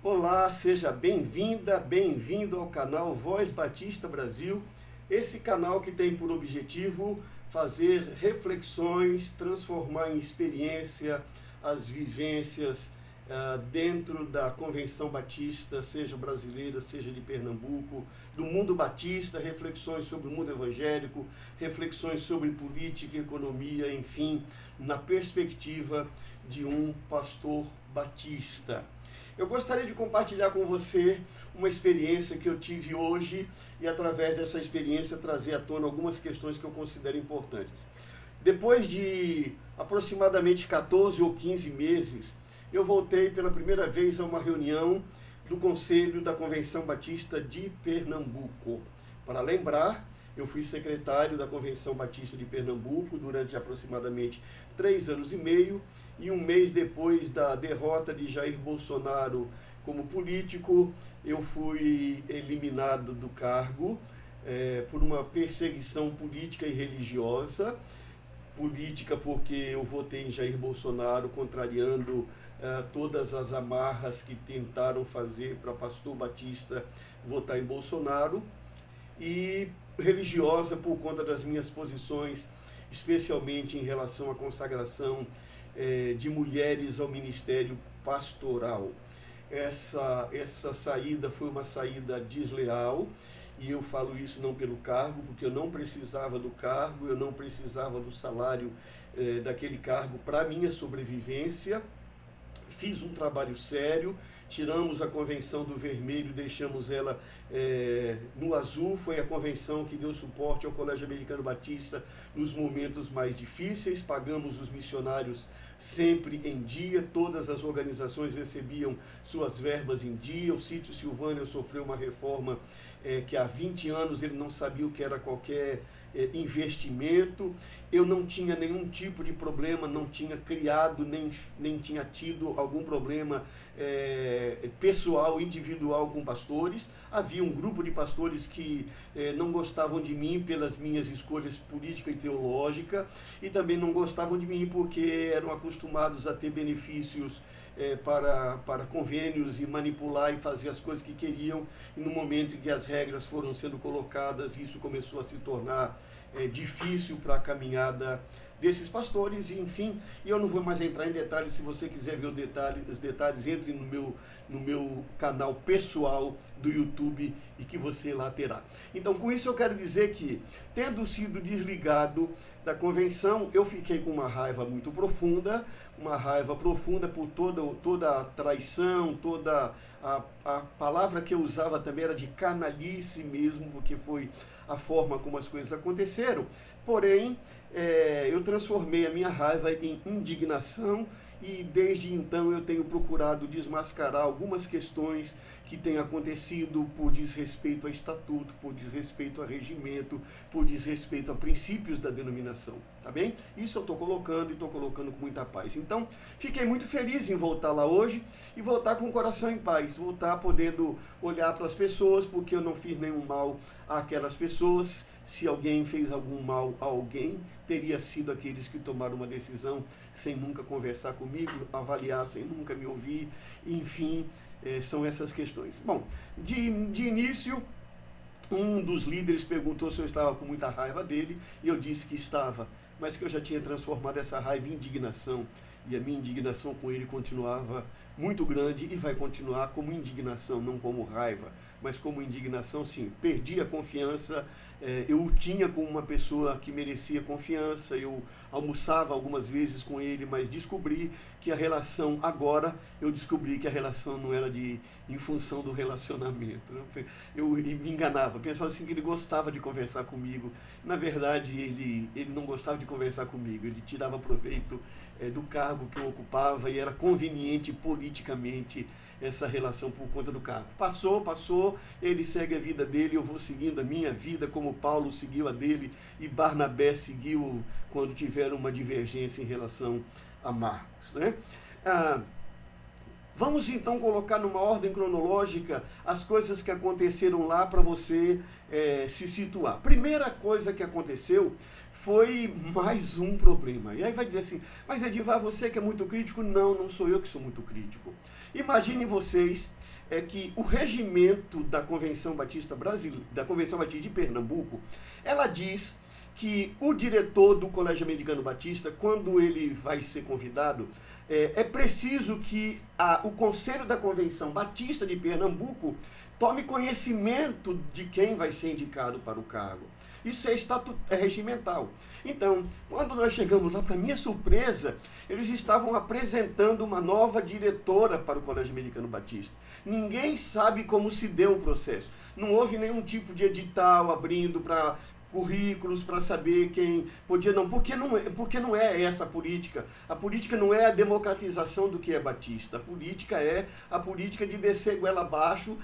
Olá, seja bem-vinda, bem-vindo ao canal Voz Batista Brasil, esse canal que tem por objetivo fazer reflexões, transformar em experiência as vivências dentro da Convenção Batista, seja brasileira, seja de Pernambuco, do mundo batista, reflexões sobre o mundo evangélico, reflexões sobre política, economia, enfim, na perspectiva de um pastor batista. Eu gostaria de compartilhar com você uma experiência que eu tive hoje e, através dessa experiência, trazer à tona algumas questões que eu considero importantes. Depois de aproximadamente 14 ou 15 meses, eu voltei pela primeira vez a uma reunião do Conselho da Convenção Batista de Pernambuco. Para lembrar, eu fui secretário da Convenção Batista de Pernambuco durante aproximadamente 3 anos e meio, e um mês depois da derrota de Jair Bolsonaro como político, eu fui eliminado do cargo por uma perseguição política e religiosa. Política porque eu votei em Jair Bolsonaro, contrariando todas as amarras que tentaram fazer para pastor batista votar em Bolsonaro, e religiosa por conta das minhas posições, especialmente em relação à consagração de mulheres ao ministério pastoral. Essa saída foi uma saída desleal, e eu falo isso não pelo cargo, porque eu não precisava do cargo, eu não precisava do salário daquele cargo para minha sobrevivência. Fiz um trabalho sério, tiramos a convenção do vermelho, deixamos ela no azul. Foi a convenção que deu suporte ao Colégio Americano Batista nos momentos mais difíceis, pagamos os missionários sempre em dia, todas as organizações recebiam suas verbas em dia. O Sítio Silvânia sofreu uma reforma que há 20 anos ele não sabia o que era qualquer investimento. Eu não tinha nenhum tipo de problema, não tinha criado, nem tinha tido algum problema pessoal, individual com pastores. Havia um grupo de pastores que não gostavam de mim pelas minhas escolhas política e teológica, e também não gostavam de mim porque eram acostumados a ter benefícios para convênios e manipular e fazer as coisas que queriam, e no momento em que as regras foram sendo colocadas, isso começou a se tornar difícil para a caminhada desses pastores, e enfim, eu não vou mais entrar em detalhes. Se você quiser ver os detalhes, entre no meu canal pessoal do YouTube, e que você lá terá. Então, com isso eu quero dizer que, tendo sido desligado da convenção, eu fiquei com uma raiva muito profunda, por toda a traição, toda a palavra que eu usava também era de canalice mesmo, porque foi a forma como as coisas aconteceram. Porém, eu transformei a minha raiva em indignação, e desde então eu tenho procurado desmascarar algumas questões que têm acontecido por desrespeito a estatuto, por desrespeito a regimento, por desrespeito a princípios da denominação, tá bem? Isso eu estou colocando, e estou colocando com muita paz. Então, fiquei muito feliz em voltar lá hoje, e voltar com o coração em paz, voltar podendo olhar para as pessoas, porque eu não fiz nenhum mal àquelas pessoas. Se alguém fez algum mal a alguém, teria sido aqueles que tomaram uma decisão sem nunca conversar comigo, avaliar sem nunca me ouvir, enfim, são essas questões. Bom, de início, um dos líderes perguntou se eu estava com muita raiva dele, e eu disse que estava, mas que eu já tinha transformado essa raiva em indignação, e a minha indignação com ele continuava muito grande, e vai continuar como indignação, não como raiva, mas como indignação. Sim, perdi a confiança, eu o tinha como uma pessoa que merecia confiança, eu almoçava algumas vezes com ele, mas descobri que a relação, agora eu descobri que a relação não era em função do relacionamento. Eu me enganava, pensava assim que ele gostava de conversar comigo. Na verdade, ele não gostava de conversar comigo, ele tirava proveito do cargo que eu ocupava, e era conveniente politicamente essa relação por conta do cargo. Passou, ele segue a vida dele, eu vou seguindo a minha vida, como Paulo seguiu a dele, e Barnabé seguiu quando tiveram uma divergência em relação a Marcos, né? Vamos então colocar numa ordem cronológica as coisas que aconteceram lá, para você se situar. Primeira coisa que aconteceu foi mais um problema. E aí vai dizer assim, mas Edivar, você que é muito crítico? Não, não sou eu que sou muito crítico. Imaginem vocês é que o regimento da Convenção Batista de Pernambuco, ela diz que o diretor do Colégio Americano Batista, quando ele vai ser convidado, é preciso que o Conselho da Convenção Batista de Pernambuco tome conhecimento de quem vai ser indicado para o cargo. Isso é regimental. Então, quando nós chegamos lá, para minha surpresa, eles estavam apresentando uma nova diretora para o Colégio Americano Batista. Ninguém sabe como se deu o processo. Não houve nenhum tipo de edital abrindo para currículos para saber quem podia, porque não é essa a política. A política não é a democratização do que é batista. A política é a política de descer goela abaixo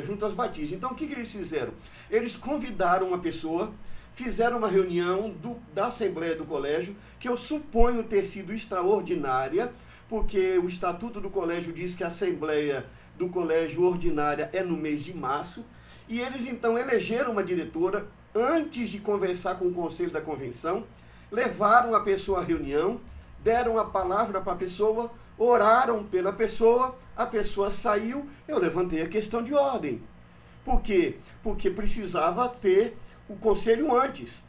junto aos batistas. Então, o que eles fizeram? Eles convidaram uma pessoa, fizeram uma reunião da Assembleia do Colégio, que eu suponho ter sido extraordinária, porque o Estatuto do Colégio diz que a Assembleia do Colégio ordinária é no mês de março, e eles então elegeram uma diretora. Antes de conversar com o Conselho da Convenção, levaram a pessoa à reunião, deram a palavra para a pessoa, oraram pela pessoa, a pessoa saiu, eu levantei a questão de ordem. Por quê? Porque precisava ter o conselho antes.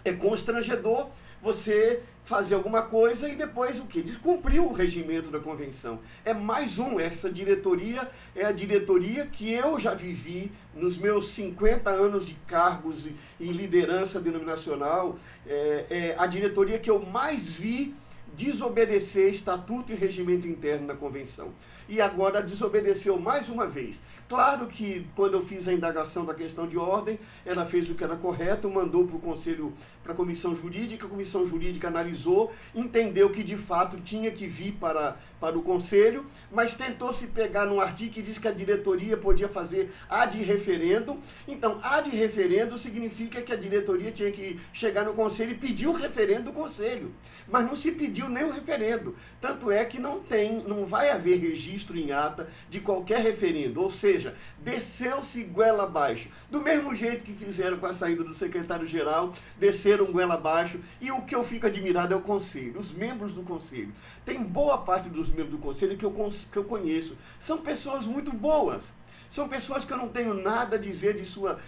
É constrangedor você fazer alguma coisa e depois o quê? Descumprir o regimento da convenção. É mais essa diretoria é a diretoria que eu já vivi nos meus 50 anos de cargos em liderança denominacional, é a diretoria que eu mais vi desobedecer estatuto e regimento interno da convenção. E agora desobedeceu mais uma vez. Claro que quando eu fiz a indagação da questão de ordem, ela fez o que era correto, mandou para o conselho, para a comissão jurídica analisou, entendeu que de fato tinha que vir para o conselho, mas tentou se pegar num artigo que diz que a diretoria podia fazer ad referendo. Então, ad referendo significa que a diretoria tinha que chegar no conselho e pedir o referendo do conselho. Mas não se pediu nem o referendo. Tanto é que não vai haver registro em ata de qualquer referendo. Ou seja, desceu-se goela abaixo. Do mesmo jeito que fizeram com a saída do secretário-geral, desceram goela abaixo. E o que eu fico admirado é o conselho, os membros do conselho. Tem boa parte dos membros do conselho que eu conheço. São pessoas muito boas. São pessoas que eu não tenho nada a dizer de sua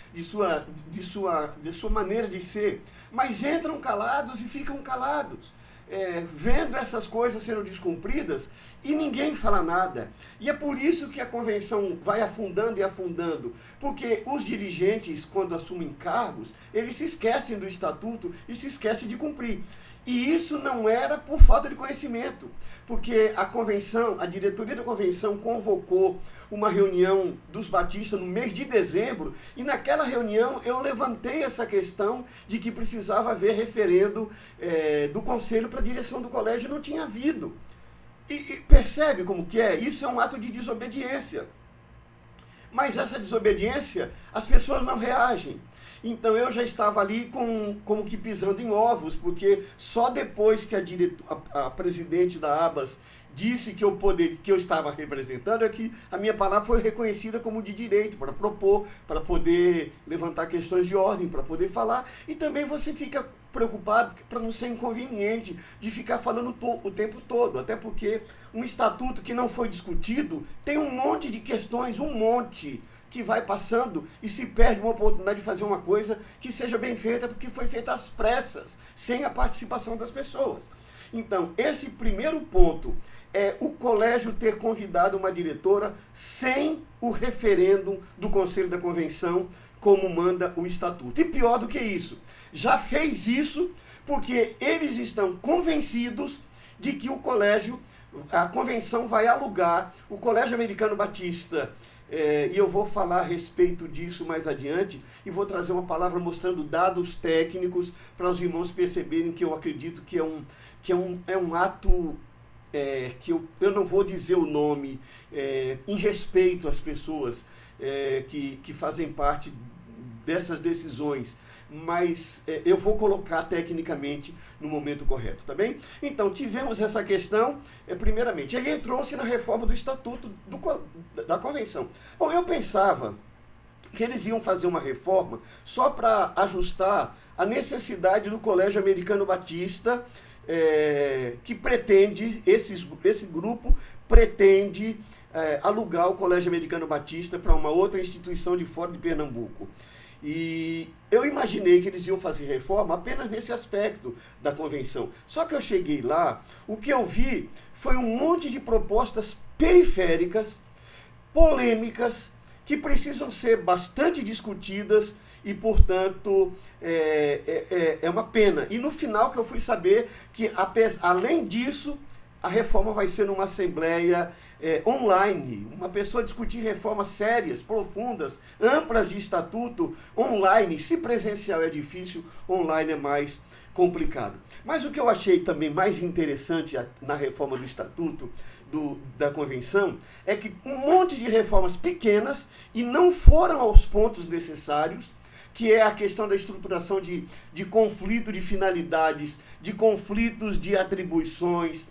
maneira de ser. Mas entram calados e ficam calados. Vendo essas coisas sendo descumpridas e ninguém fala nada. E é por isso que a convenção vai afundando e afundando, porque os dirigentes, quando assumem cargos, eles se esquecem do estatuto e se esquecem de cumprir. E isso não era por falta de conhecimento, porque a diretoria da convenção convocou uma reunião dos batistas no mês de dezembro, e naquela reunião eu levantei essa questão de que precisava haver referendo do conselho para a direção do colégio, não tinha havido. E percebe como que é? Isso é um ato de desobediência. Mas essa desobediência, as pessoas não reagem. Então eu já estava ali como que pisando em ovos, porque só depois que a presidente da ABAS disse que eu estava representando é que a minha palavra foi reconhecida como de direito, para propor, para poder levantar questões de ordem, para poder falar. E também você fica preocupado para não ser inconveniente de ficar falando o tempo todo, até porque um estatuto que não foi discutido tem um monte de questões, que vai passando e se perde uma oportunidade de fazer uma coisa que seja bem feita, porque foi feita às pressas, sem a participação das pessoas. Então, esse primeiro ponto é o colégio ter convidado uma diretora sem o referendo do Conselho da Convenção, como manda o Estatuto. E pior do que isso, já fez isso porque eles estão convencidos de que a convenção vai alugar o Colégio Americano Batista. E eu vou falar a respeito disso mais adiante e vou trazer uma palavra mostrando dados técnicos para os irmãos perceberem que eu acredito que é um ato que eu não vou dizer o nome em respeito às pessoas que fazem parte dessas decisões, mas eu vou colocar tecnicamente no momento correto, tá bem? Então, tivemos essa questão, primeiramente. Aí entrou-se na reforma do Estatuto da Convenção. Bom, eu pensava que eles iam fazer uma reforma só para ajustar a necessidade do Colégio Americano Batista, que pretende, esse grupo pretende alugar o Colégio Americano Batista para uma outra instituição de fora de Pernambuco. E eu imaginei que eles iam fazer reforma apenas nesse aspecto da convenção. Só que eu cheguei lá, o que eu vi foi um monte de propostas periféricas, polêmicas, que precisam ser bastante discutidas e, portanto, é uma pena. E no final que eu fui saber que, além disso, a reforma vai ser numa assembleia online. Uma pessoa discutir reformas sérias, profundas, amplas de estatuto, online. Se presencial é difícil, online é mais complicado. Mas o que eu achei também mais interessante na reforma do estatuto, da convenção, é que um monte de reformas pequenas e não foram aos pontos necessários, que é a questão da estruturação de conflito de finalidades, de conflitos de atribuições,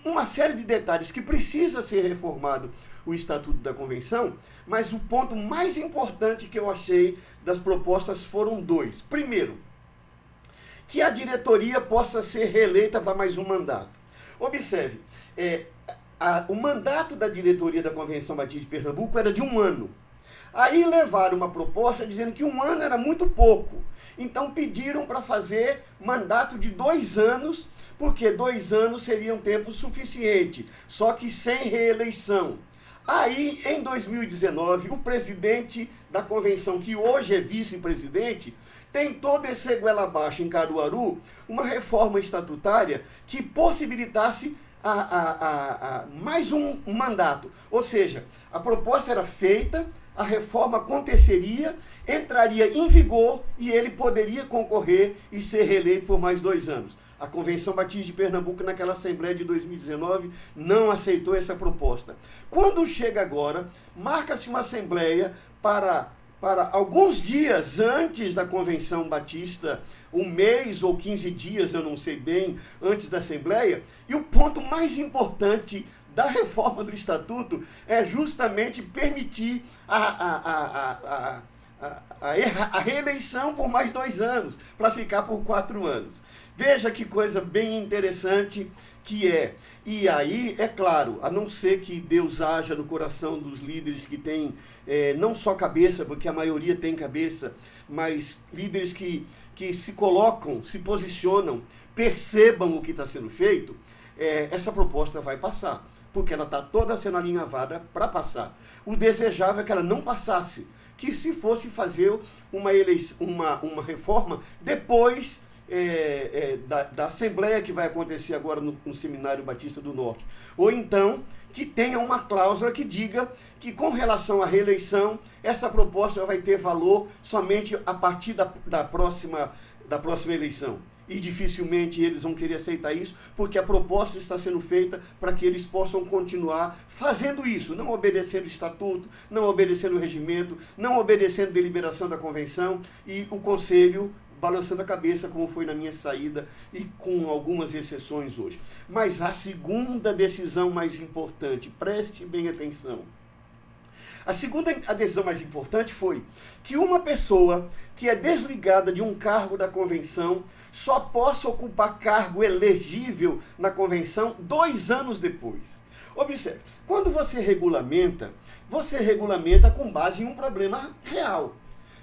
uma série de detalhes que precisa ser reformado o Estatuto da Convenção, mas o ponto mais importante que eu achei das propostas foram dois. Primeiro, que a diretoria possa ser reeleita para mais um mandato. Observe, o mandato da diretoria da Convenção Batista de Pernambuco era de 1 ano. Aí levaram uma proposta dizendo que 1 ano era muito pouco. Então pediram para fazer mandato de 2 anos, porque 2 anos seria um tempo suficiente, só que sem reeleição. Aí, em 2019, o presidente da convenção, que hoje é vice-presidente, tentou descer goela abaixo em Caruaru uma reforma estatutária que possibilitasse mais um mandato. Ou seja, a proposta era feita, a reforma aconteceria, entraria em vigor e ele poderia concorrer e ser reeleito por mais 2 anos. A Convenção Batista de Pernambuco, naquela Assembleia de 2019, não aceitou essa proposta. Quando chega agora, marca-se uma Assembleia para alguns dias antes da Convenção Batista, 1 mês ou 15 dias, eu não sei bem, antes da Assembleia, e o ponto mais importante da reforma do Estatuto é justamente permitir a reeleição por mais 2 anos, para ficar por 4 anos. Veja que coisa bem interessante que é. E aí, é claro, a não ser que Deus haja no coração dos líderes que têm não só cabeça, porque a maioria tem cabeça, mas líderes que se colocam, se posicionam, percebam o que está sendo feito, essa proposta vai passar, porque ela está toda sendo alinhavada para passar. O desejável é que ela não passasse, que se fosse fazer uma reforma depois da Assembleia que vai acontecer agora no Seminário Batista do Norte. Ou então, que tenha uma cláusula que diga que, com relação à reeleição, essa proposta vai ter valor somente a partir da próxima eleição. E dificilmente eles vão querer aceitar isso, porque a proposta está sendo feita para que eles possam continuar fazendo isso, não obedecendo o estatuto, não obedecendo o regimento, não obedecendo a deliberação da convenção e o conselho balançando a cabeça, como foi na minha saída e com algumas exceções hoje. Mas a segunda decisão mais importante, preste bem atenção. A decisão mais importante foi que uma pessoa que é desligada de um cargo da convenção só possa ocupar cargo elegível na convenção 2 anos depois. Observe, quando você regulamenta com base em um problema real.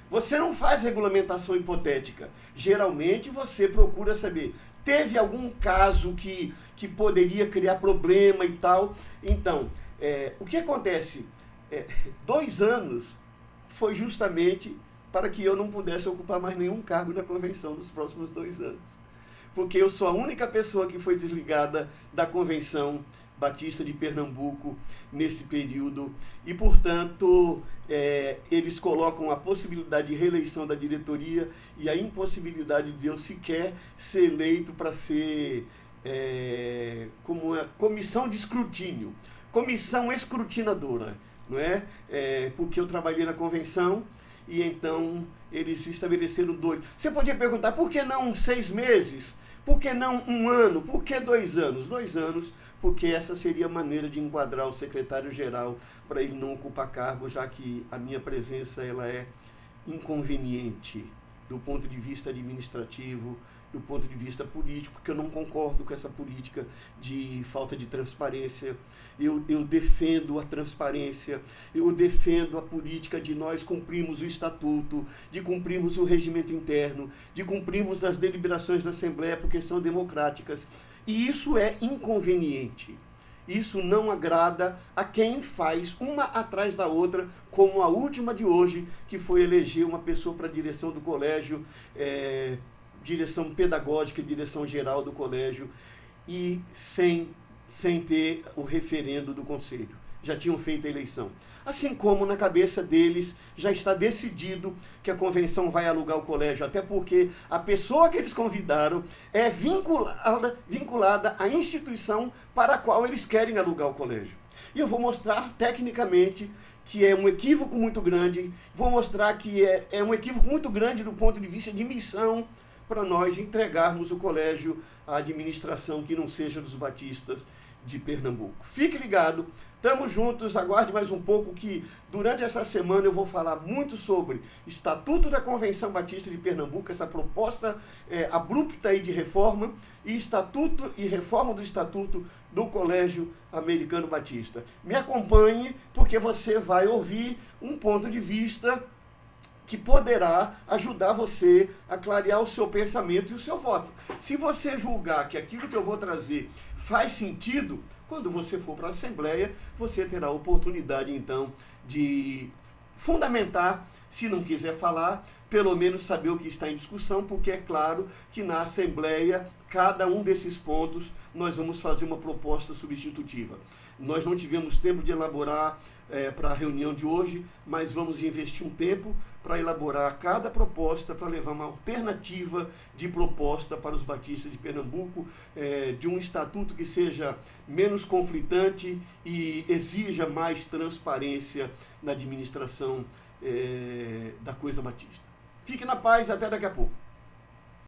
Você não faz regulamentação hipotética. Geralmente você procura saber, teve algum caso que poderia criar problema e tal. Então, o que acontece? 2 anos foi justamente para que eu não pudesse ocupar mais nenhum cargo na convenção nos próximos 2 anos. Porque eu sou a única pessoa que foi desligada da Convenção Batista de Pernambuco nesse período e, portanto, eles colocam a possibilidade de reeleição da diretoria e a impossibilidade de eu sequer ser eleito para ser como uma comissão de escrutínio, comissão escrutinadora, não é? Porque eu trabalhei na convenção e então eles estabeleceram 2. Você podia perguntar, por que não 6 meses? Por que não 1 ano? Por que 2 anos? 2 anos, porque essa seria a maneira de enquadrar o secretário-geral para ele não ocupar cargo, já que a minha presença ela é inconveniente do ponto de vista administrativo, do ponto de vista político, porque eu não concordo com essa política de falta de transparência. Eu defendo a transparência, eu defendo a política de nós cumprirmos o estatuto, de cumprirmos o regimento interno, de cumprirmos as deliberações da Assembleia, porque são democráticas. E isso é inconveniente. Isso não agrada a quem faz uma atrás da outra, como a última de hoje, que foi eleger uma pessoa para a direção do colégio, direção pedagógica, direção geral do colégio, e sem ter o referendo do conselho. Já tinham feito a eleição. Assim como na cabeça deles já está decidido que a convenção vai alugar o colégio, até porque a pessoa que eles convidaram é vinculada à instituição para a qual eles querem alugar o colégio. E eu vou mostrar tecnicamente que é um equívoco muito grande, vou mostrar que é um equívoco muito grande do ponto de vista de missão, para nós entregarmos o colégio à administração que não seja dos batistas de Pernambuco. Fique ligado, estamos juntos, aguarde mais um pouco que durante essa semana eu vou falar muito sobre Estatuto da Convenção Batista de Pernambuco, essa proposta abrupta aí de reforma, e Estatuto e reforma do Estatuto do Colégio Americano Batista. Me acompanhe, porque você vai ouvir um ponto de vista que poderá ajudar você a clarear o seu pensamento e o seu voto. Se você julgar que aquilo que eu vou trazer faz sentido, quando você for para a Assembleia, você terá a oportunidade, então, de fundamentar, se não quiser falar, pelo menos saber o que está em discussão, porque é claro que na Assembleia, cada um desses pontos, nós vamos fazer uma proposta substitutiva. Nós não tivemos tempo de elaborar para a reunião de hoje, mas vamos investir um tempo para elaborar cada proposta, para levar uma alternativa de proposta para os batistas de Pernambuco, de um estatuto que seja menos conflitante e exija mais transparência na administração da coisa batista. Fique na paz, até daqui a pouco.